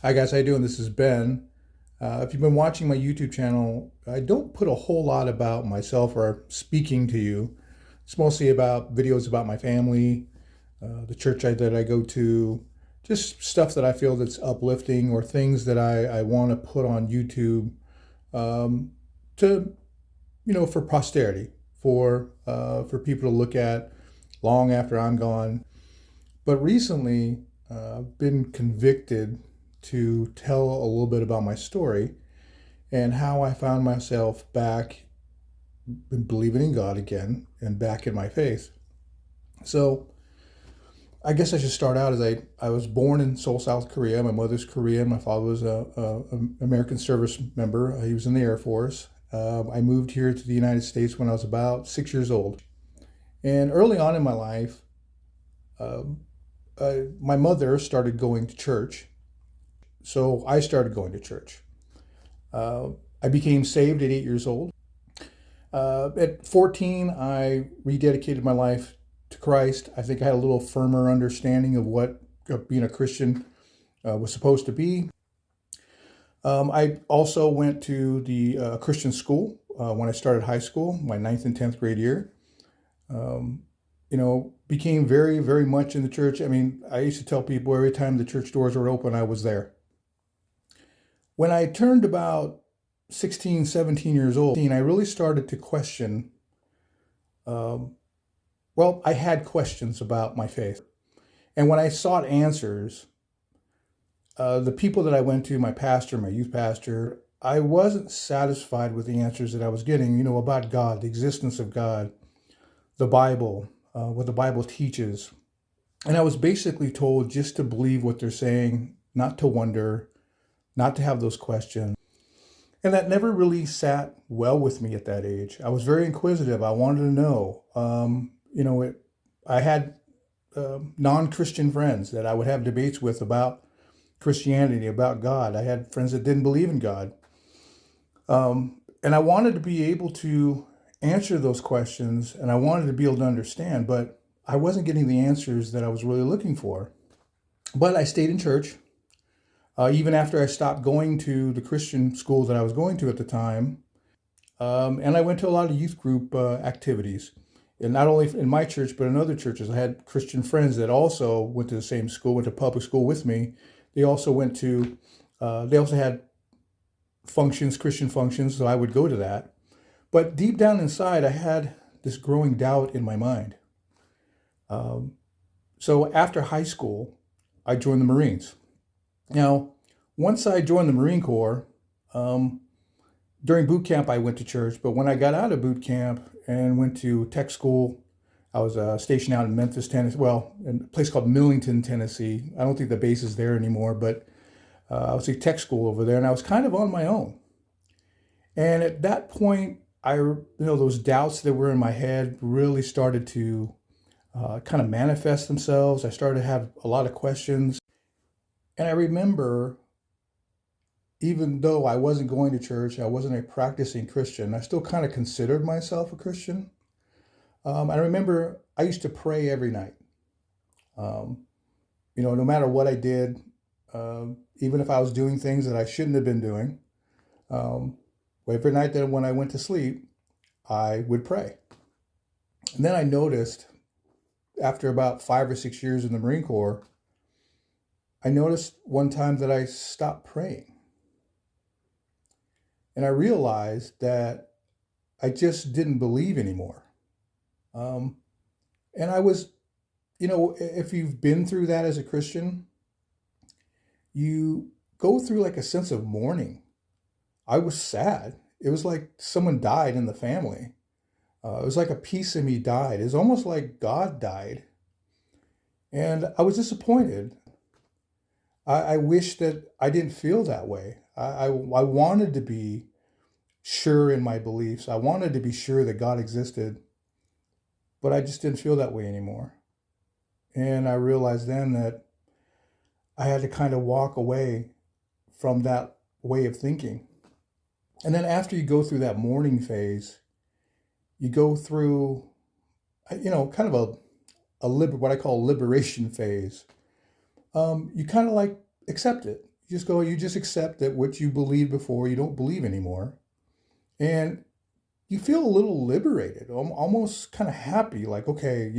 Hi guys, how you doing? This is Ben. If you've been watching my YouTube channel, I don't put a whole lot about myself or speaking to you. It's mostly about videos about my family, the church that I go to, just stuff that I feel that's uplifting or things that I want to put on YouTube um, to, for posterity, for people to look at long after I'm gone. But recently, I've been convicted to tell a little bit about my story and how I found myself back believing in God again and back in my faith. So I guess I should start out as I was born in Seoul, South Korea. My mother's Korean. My father was a American service member. He was in the Air Force. I moved here to the United States when I was about 6 years old. And early on in my life, um, my mother started going to church. So I started going to church. Uh, I became saved at 8 years old. At 14, I rededicated my life to Christ. I think I had a little firmer understanding of what being a Christian was supposed to be. I also went to the Christian school when I started high school, my ninth and 10th grade year. Um, became very, very much in the church. I mean, I used to tell people every time the church doors were open, I was there. When I turned about 16, 17 years old, I really started to question. Um, well, I had questions about my faith. And when I sought answers, the people that I went to, my pastor, my youth pastor, I wasn't satisfied with the answers that I was getting, about God, the existence of God, the Bible, what the Bible teaches. And I was basically told just to believe what they're saying, not to wonder, not to have those questions. And that never really sat well with me at that age. I was very inquisitive. I wanted to know. I had non-Christian friends that I would have debates with about Christianity, about God. I had friends that didn't believe in God. And I wanted to be able to answer those questions and I wanted to be able to understand, but I wasn't getting the answers that I was really looking for. But I stayed in church. Even after I stopped going to the Christian school that I was going to at the time, and I went to a lot of youth group activities. And not only in my church, but in other churches. I had Christian friends that also went to the same school, went to public school with me. They also had functions, Christian functions, so I would go to that. But deep down inside, I had this growing doubt in my mind. Um, so after high school, I joined the Marines. Now, once I joined the Marine Corps, um, during boot camp, I went to church, but when I got out of boot camp and went to tech school, I was stationed out in Memphis, Tennessee. Well, in a place called Millington, Tennessee. I don't think the base is there anymore, but I was at tech school over there, and I was kind of on my own. And at that point, those doubts that were in my head really started to kind of manifest themselves. I started to have a lot of questions, and I remember even though I wasn't going to church, I wasn't a practicing Christian, I still kind of considered myself a Christian. I remember I used to pray every night. Um, no matter what I did, even if I was doing things that I shouldn't have been doing, um, every night that when I went to sleep, I would pray. And then I noticed after about 5 or 6 years in the Marine Corps, I noticed one time that I stopped praying. And I realized that I just didn't believe anymore. Um, and I was, if you've been through that as a Christian, you go through like a sense of mourning. I was sad. It was like someone died in the family. It was like a piece of me died. It was almost like God died. And I was disappointed. I wish that I didn't feel that way. I wanted to be sure in my beliefs. I wanted to be sure that God existed, but I just didn't feel that way anymore. And I realized then that I had to kind of walk away from that way of thinking. And then after you go through that mourning phase, you go through, kind of what I call liberation phase. You kind of like accept it. you just accept that what you believed before, you don't believe anymore. And you feel a little liberated, almost kind of happy, like, okay,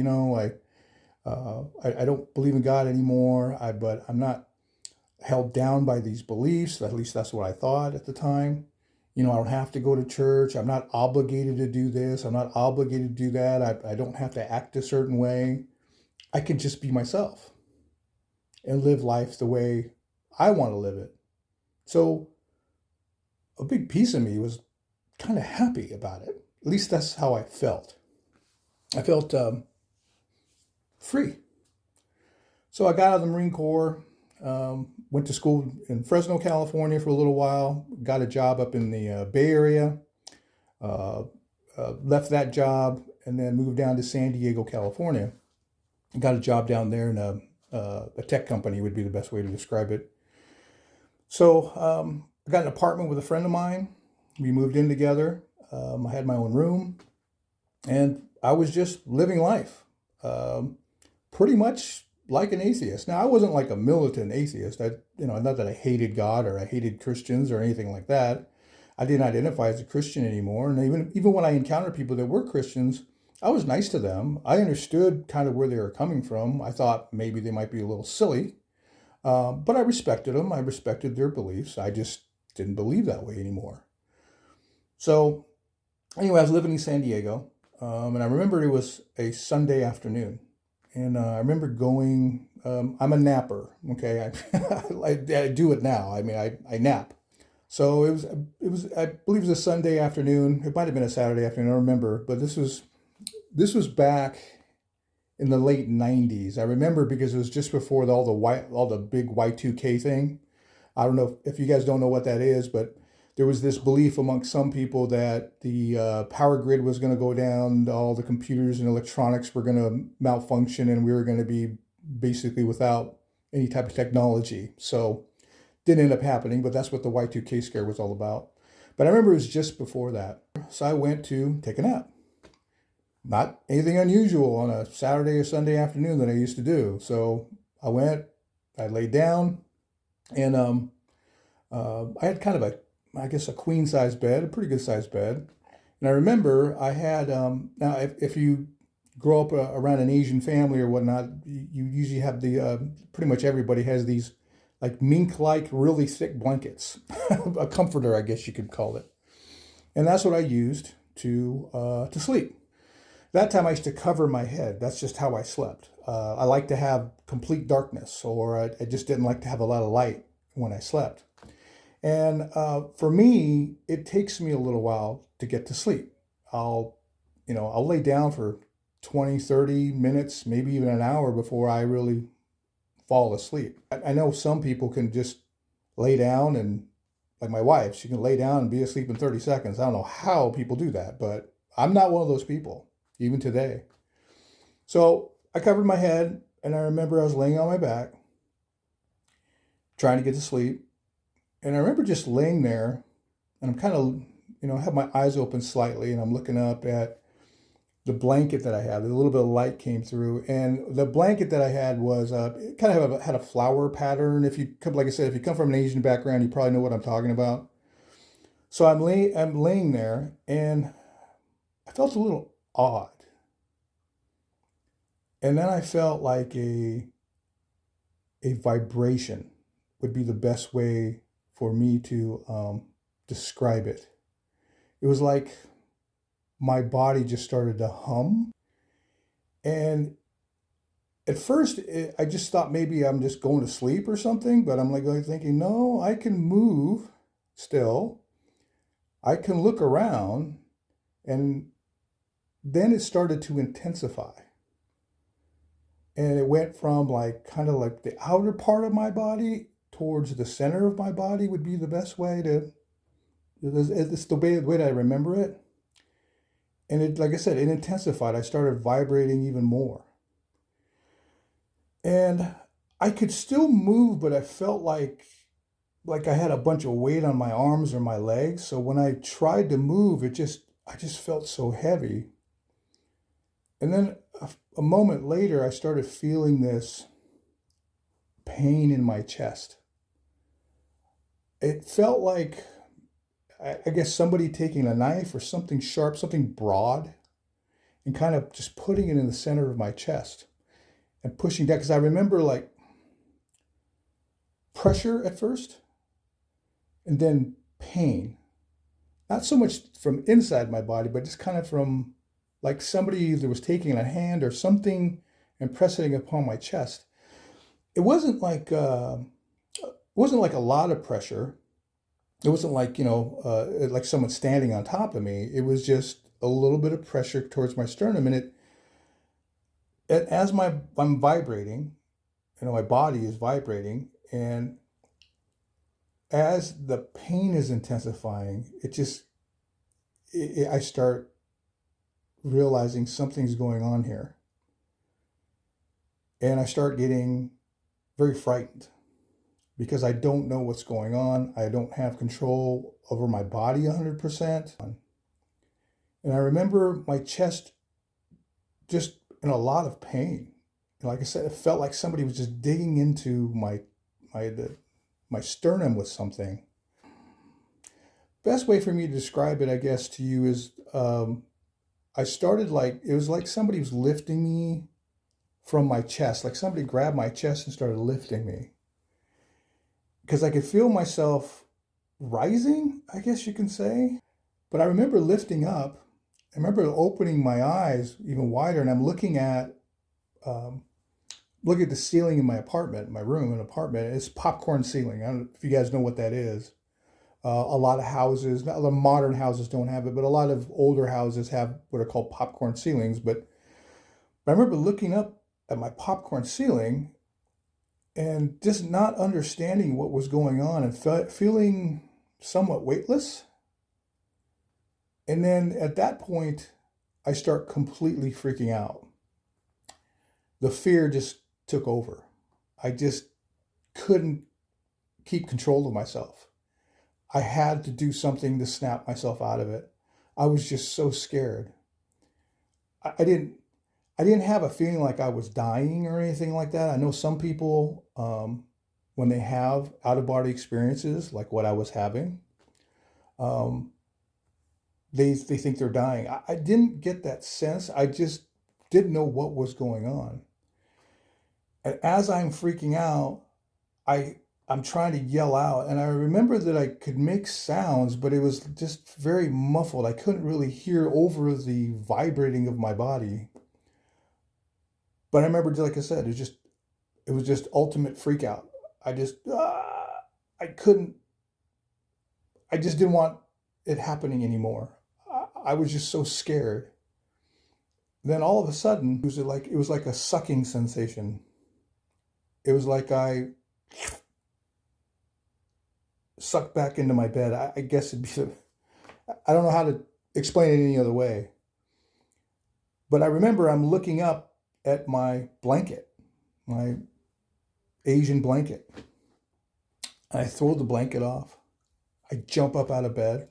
I don't believe in God anymore, but I'm not held down by these beliefs. At least that's what I thought at the time. I don't have to go to church. I'm not obligated to do this. I'm not obligated to do that. I don't have to act a certain way. I can just be myself and live life the way I want to live it. So a big piece of me was kind of happy about it. At least that's how I felt. I felt free. So I got out of the Marine Corps, went to school in Fresno, California for a little while, got a job up in the Bay Area, uh, left that job, and then moved down to San Diego, California. Got a job down there in a tech company would be the best way to describe it. So I got an apartment with a friend of mine. We moved in together. I had my own room, and I was just living life, pretty much like an atheist. Now, I wasn't like a militant atheist. Not that I hated God or I hated Christians or anything like that. I didn't identify as a Christian anymore. And even when I encountered people that were Christians, I was nice to them. I understood kind of where they were coming from. I thought maybe they might be a little silly, but I respected them. I respected their beliefs. I just didn't believe that way anymore. So anyway, I was living in San Diego, and I remember it was a Sunday afternoon. And I remember going, I'm a napper, okay? I do it now. I mean, I nap. So I believe it was a Sunday afternoon. It might have been a Saturday afternoon, I don't remember. But this was back in the late 90s. I remember because it was just before all the big Y2K thing. I don't know if you guys don't know what that is, but there was this belief amongst some people that the power grid was going to go down, all the computers and electronics were going to malfunction, and we were going to be basically without any type of technology. So didn't end up happening, but that's what the Y2K scare was all about. But I remember it was just before that. So I went to take a nap. Not anything unusual on a Saturday or Sunday afternoon that I used to do. So I went, I laid down, and I had kind of a queen size bed, a pretty good size bed. And I remember I had, now if you grow up around an Asian family or whatnot, you usually have pretty much everybody has these like mink-like really thick blankets, a comforter, I guess you could call it. And that's what I used to sleep. That time I used to cover my head. That's just how I slept. I like to have complete darkness, or I just didn't like to have a lot of light when I slept. And for me, it takes me a little while to get to sleep. I'll lay down for 20, 30 minutes, maybe even an hour before I really fall asleep. I know some people can just lay down and, like my wife, she can lay down and be asleep in 30 seconds. I don't know how people do that, but I'm not one of those people, even today. So I covered my head, and I remember I was laying on my back, trying to get to sleep. And I remember just laying there, and I'm kind of, have my eyes open slightly, and I'm looking up at the blanket that I had. A little bit of light came through, and the blanket that I had was it kind of had a flower pattern. If you come, like I said, if you come from an Asian background, you probably know what I'm talking about. So I'm laying there, and I felt a little odd, and then I felt like a vibration would be the best way for me to describe it. It was like my body just started to hum. And at first, I just thought maybe I'm just going to sleep or something, but I'm like thinking, no, I can move still. I can look around. And then it started to intensify. And it went from kind of like the outer part of my body towards the center of my body would be the best way to, it's the way that I remember it. And it, like I said, it intensified. I started vibrating even more. And I could still move, but I felt like I had a bunch of weight on my arms or my legs. So when I tried to move, I just felt so heavy. And then a moment later, I started feeling this pain in my chest. It felt like, I guess, somebody taking a knife or something sharp, something broad, and kind of just putting it in the center of my chest and pushing down. Because I remember like pressure at first and then pain. Not so much from inside my body, but just kind of from like somebody that was taking a hand or something and pressing it upon my chest. It wasn't like a lot of pressure. It wasn't like, like someone standing on top of me. It was just a little bit of pressure towards my sternum, and as I'm vibrating, my body is vibrating, and as the pain is intensifying, I start realizing something's going on here, and I start getting very frightened because I don't know what's going on. I don't have control over my body 100%. And I remember my chest just in a lot of pain. And like I said, it felt like somebody was just digging into my sternum with something. Best way for me to describe it, I guess, to you is I started it was like somebody was lifting me from my chest, like somebody grabbed my chest and started lifting me. Because I could feel myself rising, I guess you can say. But I remember lifting up. I remember opening my eyes even wider, and I'm looking at the ceiling in my apartment, my room, an apartment. It's popcorn ceiling. I don't know if you guys know what that is. A lot of houses, not the modern houses don't have it, but a lot of older houses have what are called popcorn ceilings. But I remember looking up at my popcorn ceiling and just not understanding what was going on and feeling somewhat weightless. And then at that point, I start completely freaking out. The fear just took over. I just couldn't keep control of myself. I had to do something to snap myself out of it. I was just so scared. I didn't have a feeling like I was dying or anything like that. I know some people, when they have out of body experiences like what I was having, um, they think they're dying. I didn't get that sense. I just didn't know what was going on. And as I'm freaking out, I'm trying to yell out, and I remember that I could make sounds, but it was just very muffled. I couldn't really hear over the vibrating of my body. But I remember, like I said, it was just ultimate freak out. I just I couldn't. I just didn't want it happening anymore. I was just so scared. Then all of a sudden, it was like a sucking sensation. It was like I sucked back into my bed. I guess it'd be. I don't know how to explain it any other way. But I remember I'm looking up at my blanket, my Asian blanket. And I throw the blanket off. I jump up out of bed.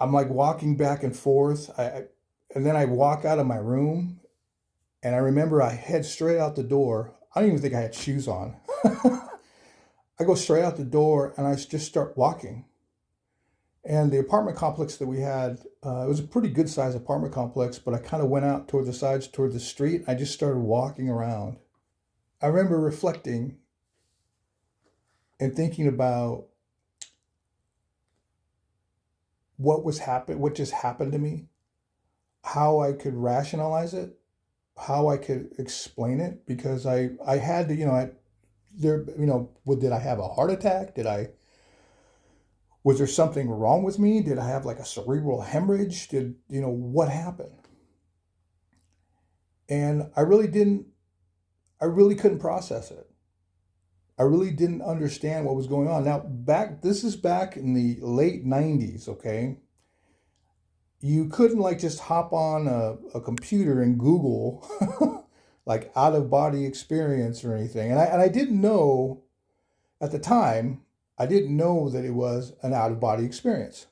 I'm like walking back and forth. And then I walk out of my room, and I remember I head straight out the door. I don't even think I had shoes on. I go straight out the door and I just start walking. And the apartment complex that we had, it was a pretty good sized apartment complex, but I kind of went out toward the sides, toward the street. I just started walking around. I remember reflecting and thinking about what just happened to me, how I could rationalize it, how I could explain it, because I had to, did I have a heart attack? Was there something wrong with me? Did I have like a cerebral hemorrhage? What happened? And I really couldn't process it. I really didn't understand what was going on. Now, this is back in the late 90s, okay? You couldn't like just hop on a computer and Google like out of body experience or anything. And I didn't know at the time, I didn't know that it was an out of body experience.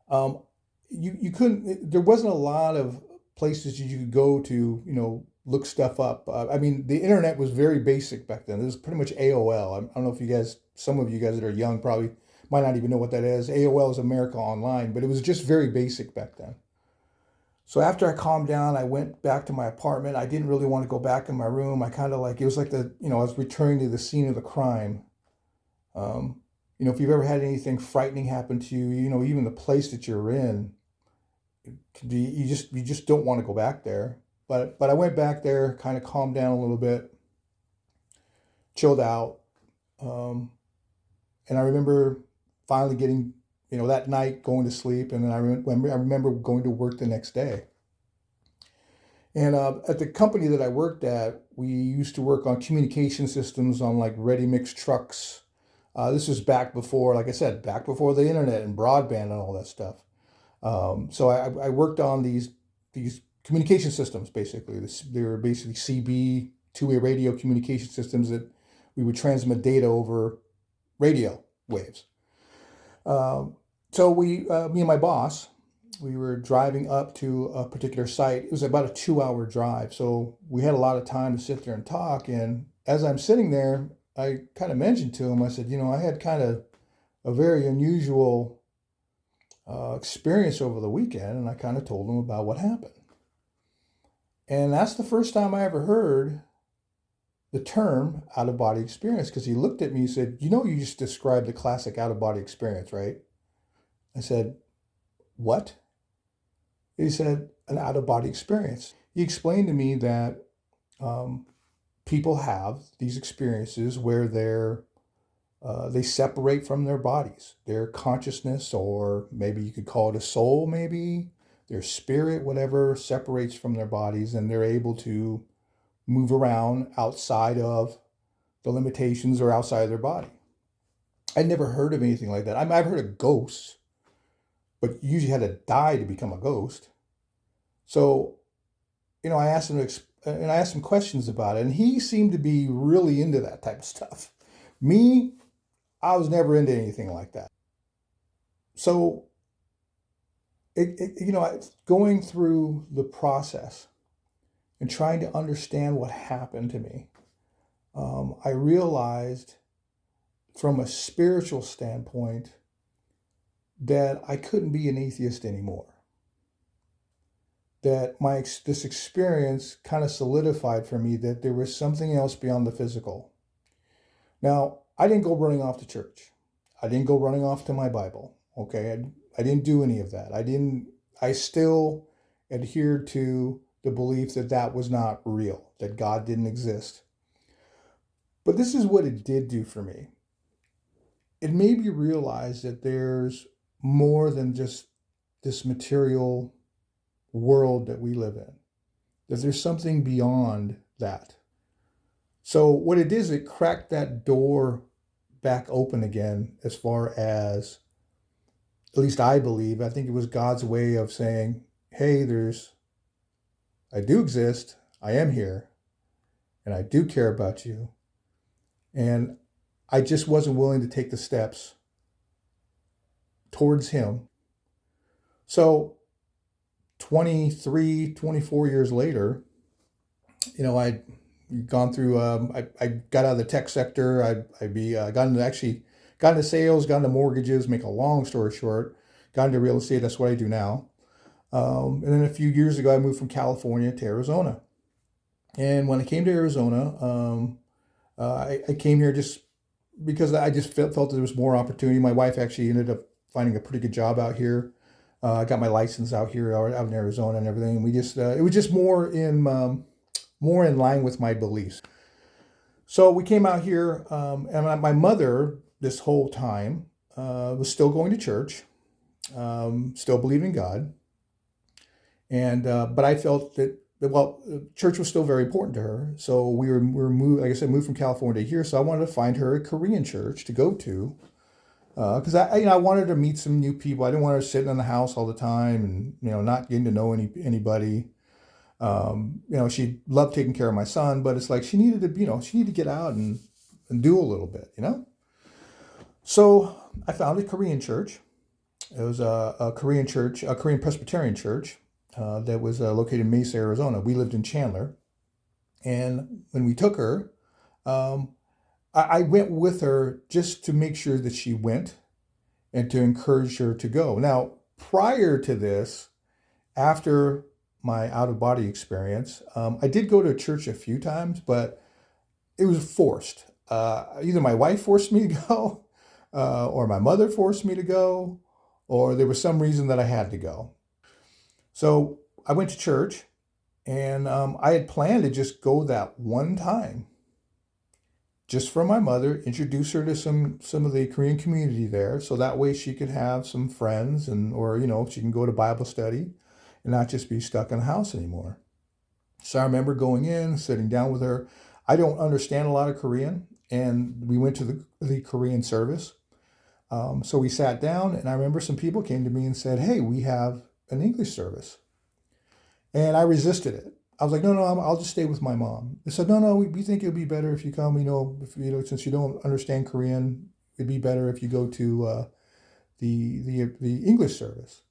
You couldn't, there wasn't a lot of places you could go to, look stuff up. I mean, the internet was very basic back then. It was pretty much AOL. I don't know if you guys, some of you guys that are young probably might not even know what that is. AOL is America Online, but it was just very basic back then. So after I calmed down, I went back to my apartment. I didn't really want to go back in my room. I kind of like, it was like I was returning to the scene of the crime. If you've ever had anything frightening happen to you, even the place that you're in, you just don't want to go back there. But I went back there, kind of calmed down a little bit, chilled out, and I remember finally getting, that night going to sleep, and then I remember going to work the next day. And at the company that I worked at, we used to work on communication systems on like ready-mix trucks. This was back before, like I said, back before the internet and broadband and all that stuff. So I worked on these communication systems, basically. They were basically CB, two-way radio communication systems that we would transmit data over radio waves. So me and my boss, we were driving up to a particular site. It was about a 2-hour drive. So we had a lot of time to sit there and talk. And as I'm sitting there, I kind of mentioned to him, I said, I had kind of a very unusual experience over the weekend. And I kind of told him about what happened. And that's the first time I ever heard the term out-of-body experience, because he looked at me and said, you just described the classic out-of-body experience, right? I said, what? He said, an out-of-body experience. He explained to me that people have these experiences where they separate from their bodies, their consciousness, or maybe you could call it a soul, maybe their spirit, whatever, separates from their bodies, and they're able to move around outside of the limitations or outside of their body. I'd never heard of anything like that. I've heard of ghosts, but you usually had to die to become a ghost. So, I asked him questions about it, and he seemed to be really into that type of stuff. Me, I was never into anything like that. So, going through the process and trying to understand what happened to me, I realized from a spiritual standpoint that I couldn't be an atheist anymore. That this experience kind of solidified for me that there was something else beyond the physical. Now, I didn't go running off to church. I didn't go running off to my Bible. Okay, I didn't do any of that. I still adhered to the belief that was not real, that God didn't exist. But this is what it did do for me. It made me realize that there's more than just this material world that we live in, that there's something beyond that. So what it did is it cracked that door back open again, as far as, at least I believe, I think it was God's way of saying, hey, I do exist, I am here, and I do care about you. And I just wasn't willing to take the steps towards him. So 24 years later, I'd gone through, I got out of the tech sector. Got into sales, got into mortgages, make a long story short, got into real estate. That's what I do now. And then a few years ago, I moved from California to Arizona. And when I came to Arizona, I came here just because I just felt that there was more opportunity. My wife actually ended up finding a pretty good job out here. I got my license out here, out in Arizona and everything. And we just, it was just more in line with my beliefs. So we came out here, and my mother, this whole time, was still going to church, still believing in God. And, but I felt that, church was still very important to her. So we were moved, like I said, moved from California to here. So I wanted to find her a Korean church to go to. Because I wanted to meet some new people. I didn't want her sitting in the house all the time and not getting to know anybody. She loved taking care of my son, but it's like she needed to get out and do a little bit, So I found a Korean church. It was a Korean church, a Korean Presbyterian church that was located in Mesa, Arizona. We lived in Chandler. And when we took her, um, I went with her just to make sure that she went and to encourage her to go. Now, prior to this, after my out of body experience, I did go to church a few times, but it was forced. Either my wife forced me to go, or my mother forced me to go, or there was some reason that I had to go. So I went to church, and I had planned to just go that one time, just for my mother, introduce her to some of the Korean community there, so that way she could have some friends, and or she can go to Bible study and not just be stuck in the house anymore. So I remember going in, sitting down with her. I don't understand a lot of Korean, and we went to the Korean service. So we sat down, and I remember some people came to me and said, "Hey, we have an English service." And I resisted it. I was like, "No, no, I'll just stay with my mom." They said, "No, no, we think it would be better if you come. If since you don't understand Korean, it'd be better if you go to the English service."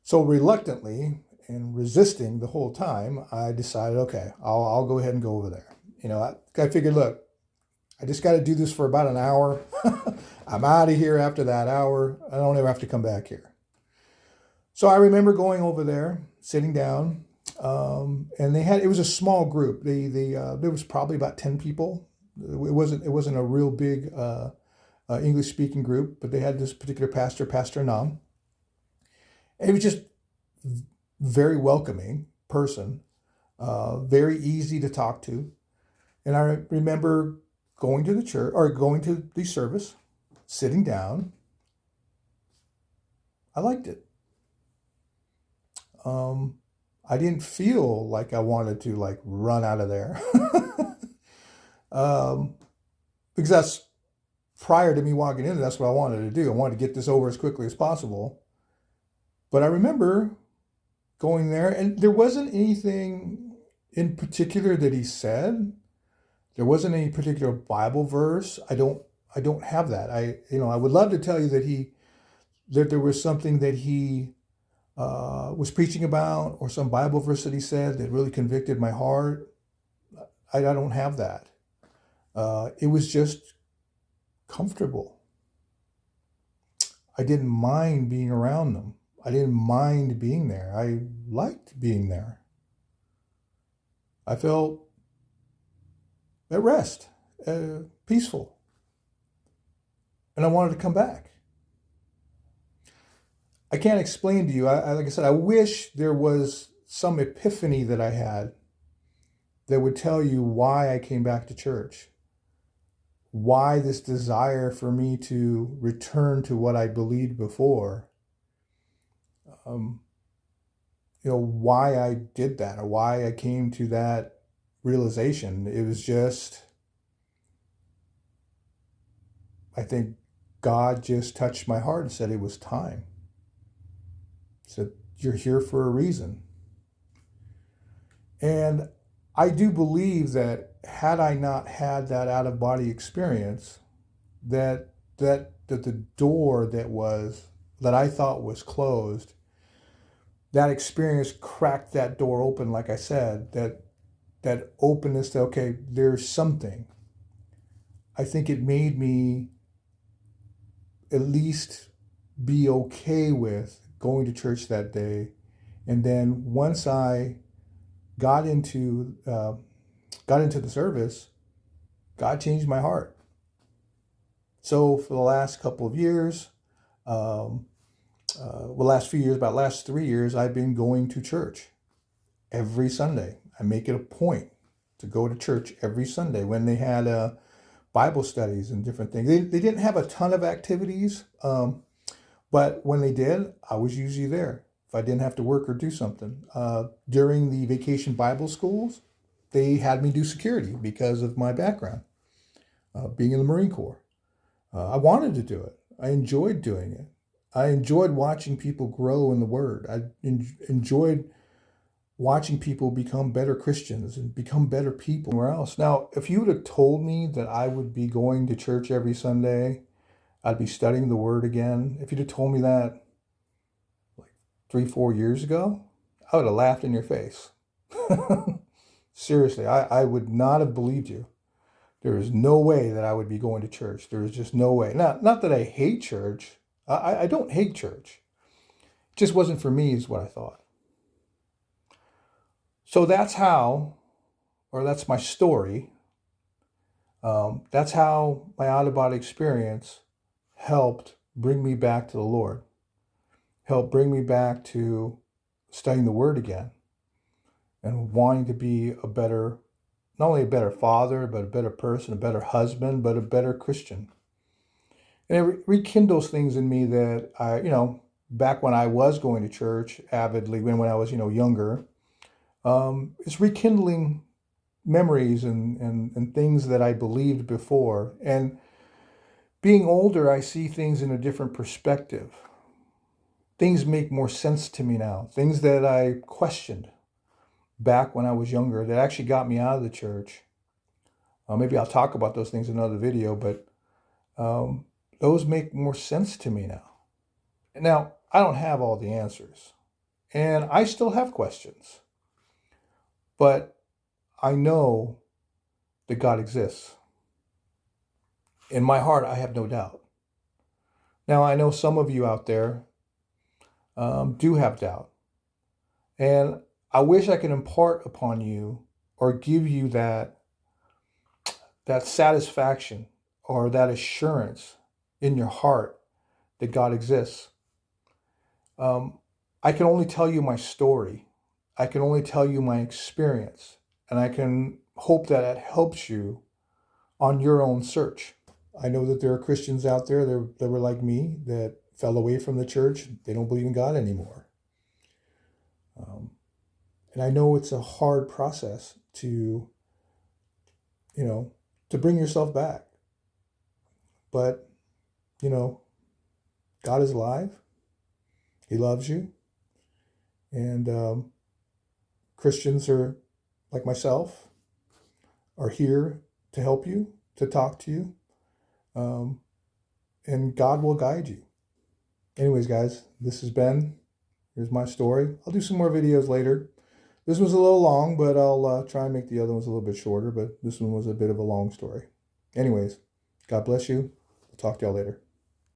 So reluctantly and resisting the whole time, I decided, okay, I'll go ahead and go over there. I figured, look, I just got to do this for about an hour. I'm out of here after that hour. I don't ever have to come back here. So I remember going over there, sitting down, and it was a small group. There was probably about 10 people. It wasn't a real big English speaking group, but they had this particular pastor, Pastor Nam. And he was just very welcoming person, very easy to talk to. And I remember going to the church or going to the service, sitting down. I liked it. I didn't feel like I wanted to like run out of there. Because that's prior to me walking in, that's what I wanted to do. I wanted to get this over as quickly as possible. But I remember going there, and there wasn't anything in particular that he said. There wasn't any particular Bible verse. I don't have that. I would love to tell you that there was something that he was preaching about, or some Bible verse that he said that really convicted my heart. I don't have that. It was just comfortable. I didn't mind being around them. I didn't mind being there. I liked being there. I felt at rest, peaceful. And I wanted to come back. I can't explain to you. Like I said, I wish there was some epiphany that I had that would tell you why I came back to church. Why this desire for me to return to what I believed before. Why I did that, or why I came to that realization. It was just, I think God just touched my heart and said it was time. He said, you're here for a reason. And I do believe that had I not had that out of body experience, that the door that I thought was closed, that experience cracked that door open, like I said, that openness to, okay, there's something. I think it made me at least be okay with going to church that day. And then once I got into the service, God changed my heart. So for the last couple of years, last few years, about last 3 years, I've been going to church every Sunday. I make it a point to go to church every Sunday. When they had Bible studies and different things, they didn't have a ton of activities, but when they did, I was usually there if I didn't have to work or do something. During the vacation Bible schools, they had me do security because of my background, being in the Marine Corps. I wanted to do it. I enjoyed doing it. I enjoyed watching people grow in the Word. I enjoyed watching people become better Christians and become better people somewhere else. Now, if you would have told me that I would be going to church every Sunday, I'd be studying the Word again. If you'd have told me that like 3-4 years ago, I would have laughed in your face. Seriously, I would not have believed you. There is no way that I would be going to church. There is just no way. Not that I hate church. I don't hate church. It just wasn't for me, is what I thought. So that's how, or that's my story. That's how my out-of-body experience helped bring me back to the Lord, helped bring me back to studying the Word again and wanting to be a better, not only a better father, but a better person, a better husband, but a better Christian. And it rekindles things in me that back when I was going to church avidly, when I was, younger, it's rekindling memories and things that I believed before. And being older, I see things in a different perspective. Things make more sense to me now. Things that I questioned back when I was younger that actually got me out of the church. Maybe I'll talk about those things in another video, but those make more sense to me now. Now, I don't have all the answers, and I still have questions, but I know that God exists. In my heart, I have no doubt. Now, I know some of you out there do have doubt, and I wish I could impart upon you or give you that satisfaction or that assurance in your heart that God exists. I can only tell you my story. I can only tell you my experience, and I can hope that it helps you on your own search. I know that there are Christians out there that were like me, that fell away from the church. They don't believe in God anymore. And I know it's a hard process to bring yourself back. But, God is alive. He loves you. And Christians are, like myself, are here to help you, to talk to you. And God will guide you. Anyways, guys, this is Ben. Here's my story. I'll do some more videos later. This was a little long, but I'll try and make the other ones a little bit shorter. But this one was a bit of a long story. Anyways, God bless you. I'll talk to y'all later.